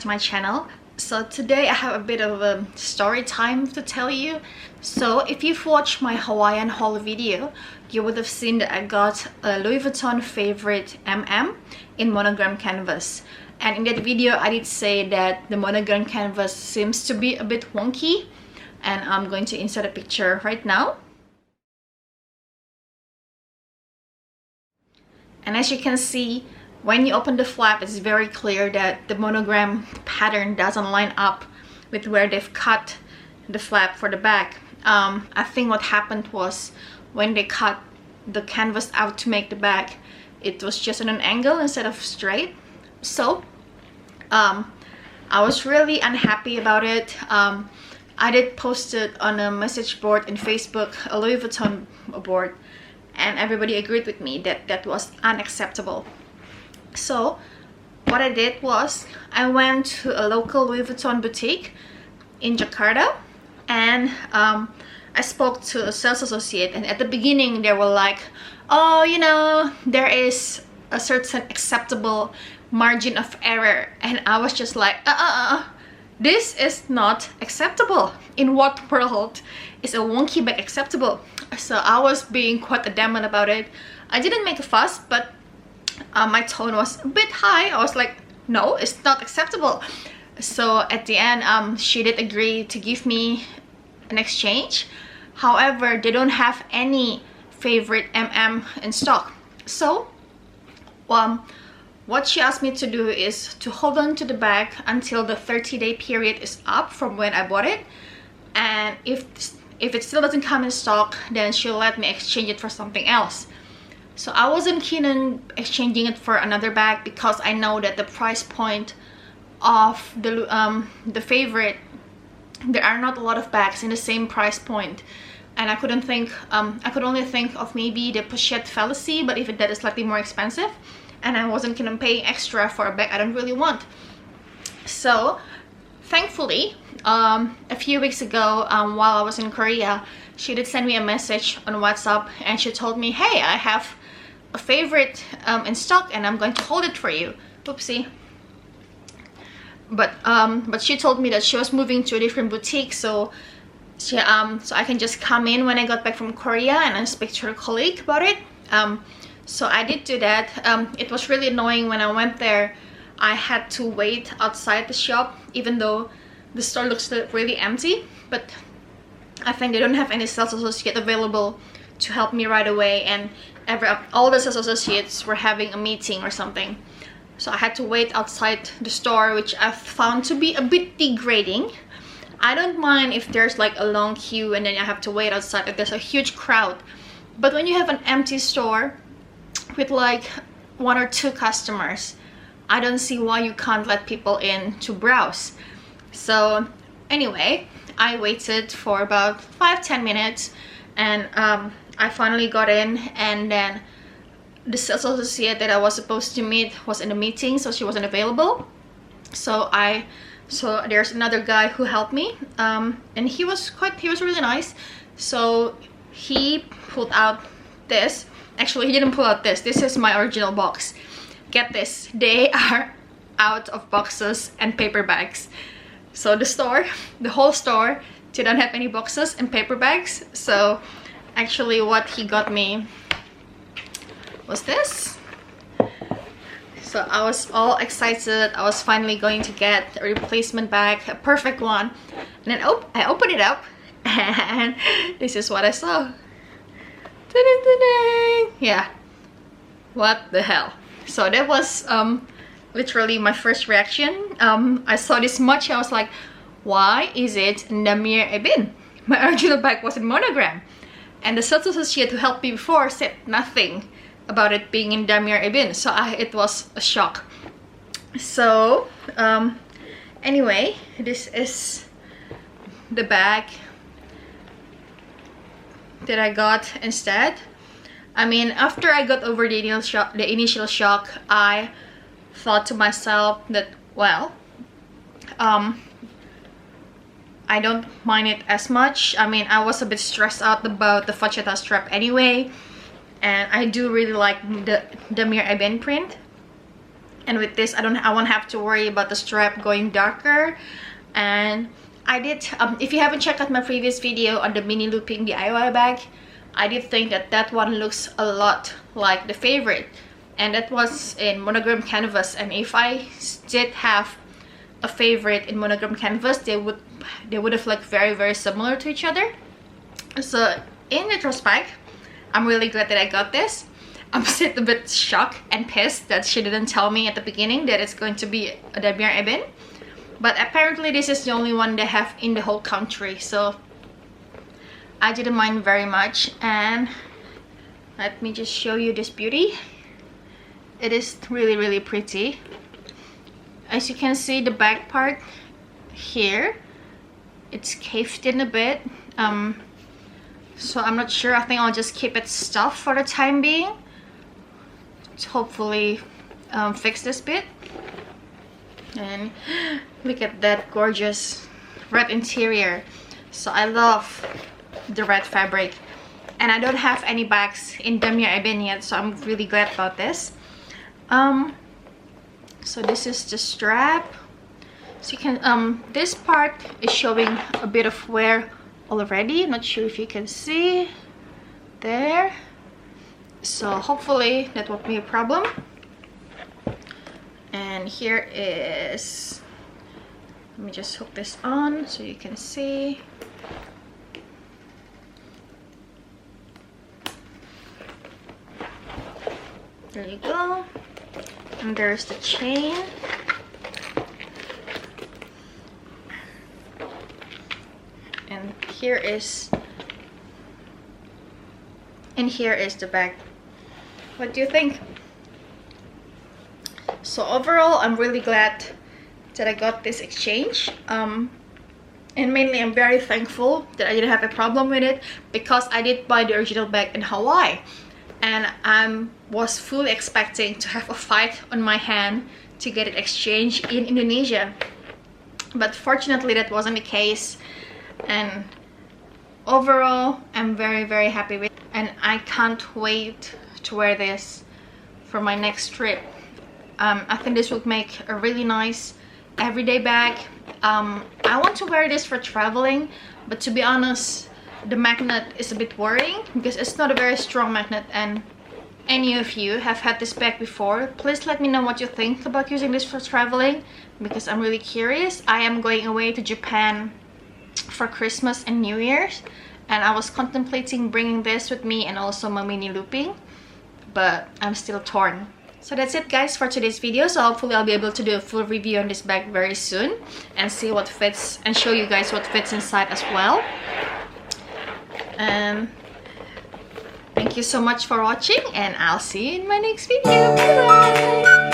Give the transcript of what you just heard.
to my channel. So today I have a bit of a story time to tell you. So if you've watched my Hawaiian haul video, you would have seen that I got a Louis Vuitton favorite in monogram canvas. And in that video I did say that the monogram canvas seems to be a bit wonky, and I'm going to insert a picture right now. And as you can see, when you open the flap, it's very clear that the monogram pattern doesn't line up with where they've cut the flap for the back. I think what happened was when they cut the canvas out to make the back, it was just at an angle instead of straight. So I was really unhappy about it. I did post it on a message board in Facebook, a Louis Vuitton board, and everybody agreed with me that that was unacceptable. So what I did was I went to a local Louis Vuitton boutique in Jakarta, and I spoke to a sales associate, and at the beginning they were like, oh, you know, there is a certain acceptable margin of error, and I was just like, this is not acceptable. In what world is a wonky bag acceptable? So I was being quite adamant about it. I didn't make a fuss, but my tone was a bit high. I was like, no, it's not acceptable. So at the end, she did agree to give me an exchange. However, they don't have any favorite in stock. So what she asked me to do is to hold on to the bag until the 30-day period is up from when I bought it, and if it still doesn't come in stock, then she'll let me exchange it for something else. So I wasn't keen on exchanging it for another bag because I know that the price point of the favorite, there are not a lot of bags in the same price point, and I could only think of maybe the Pochette Fallacy, but even that is slightly more expensive, and I wasn't keen on paying extra for a bag I don't really want. So thankfully, a few weeks ago, while I was in Korea, she did send me a message on WhatsApp, and she told me, hey, I have a favorite in stock and I'm going to hold it for you. Oopsie. But she told me that she was moving to a different boutique, so so I can just come in when I got back from Korea and I speak to her colleague about it. So I did do that. It was really annoying when I went there. I had to wait outside the shop, even though the store looks really empty, but I think they don't have any sales associate available to help me right away, and all the sales associates were having a meeting or something. So I had to wait outside the store, which I found to be a bit degrading. I don't mind if there's like a long queue and then I have to wait outside if there's a huge crowd, but when you have an empty store with like 1 or 2 customers, I don't see why you can't let people in to browse. So anyway, I waited for about 5-10 minutes, and I finally got in, and then the sales associate that I was supposed to meet was in a meeting, so she wasn't available. So there's another guy who helped me, and he was really nice. So he pulled out this. Actually, he didn't pull out this. This is my original box. Get this, they are out of boxes and paper bags. So the whole store didn't have any boxes and paper bags. So actually what he got me was this. So I was all excited. I was finally going to get a replacement bag, a perfect one. And then I opened it up, and this is what I saw. Yeah, what the hell. So that was literally my first reaction. I saw this much, I was like, why is it Damier Ebene? My original bag was in monogram, and the sales associate who helped me before said nothing about it being in Damier Ebene, so it was a shock. So anyway, this is the bag that I got instead. I mean, after I got over the initial shock, I thought to myself that, well, I don't mind it as much. I mean, I was a bit stressed out about the facheta strap anyway, and I do really like the Damier Ebene print. and with this I won't have to worry about the strap going darker. And I did if you haven't checked out my previous video on the mini looping DIY bag, I did think that that one looks a lot like the favorite, and that was in monogram canvas. And if I did have a favorite in monogram canvas, they would have looked very similar to each other. So in retrospect, I'm really glad that I got this. I'm still a bit shocked and pissed that she didn't tell me at the beginning that it's going to be a Damier Ebene, but apparently this is the only one they have in the whole country, so I didn't mind very much. And let me just show you this beauty. It is really pretty. As you can see, the back part here, it's caved in a bit, so I'm not sure. I think I'll just keep it stuffed for the time being to hopefully fix this bit. And look at that gorgeous red interior. So I love the red fabric, and I don't have any bags in Damier Ebene yet, so I'm really glad about this. So this is the strap. So you can this part is showing a bit of wear already. I'm not sure if you can see there, so hopefully that won't be a problem. And here is, let me just hook this on so you can see. There you go. And there's the chain. And here is the bag. What do you think? So overall, I'm really glad that I got this exchange, and mainly I'm very thankful that I didn't have a problem with it, because I did buy the original bag in Hawaii, and I was fully expecting to have a fight on my hand to get it exchanged in Indonesia, but fortunately that wasn't the case. And overall, I'm very happy with it, and I can't wait to wear this for my next trip. I think this would make a really nice everyday bag. I want to wear this for traveling, but to be honest, the magnet is a bit worrying because it's not a very strong magnet. And any of you have had this bag before, please let me know what you think about using this for traveling, because I'm really curious. I am going away to Japan for Christmas and New Year's, and I was contemplating bringing this with me and also my mini looping, but I'm still torn. So that's it guys for today's video. So hopefully I'll be able to do a full review on this bag very soon and see what fits and show you guys what fits inside as well. Thank you so much for watching, and I'll see you in my next video. Bye bye.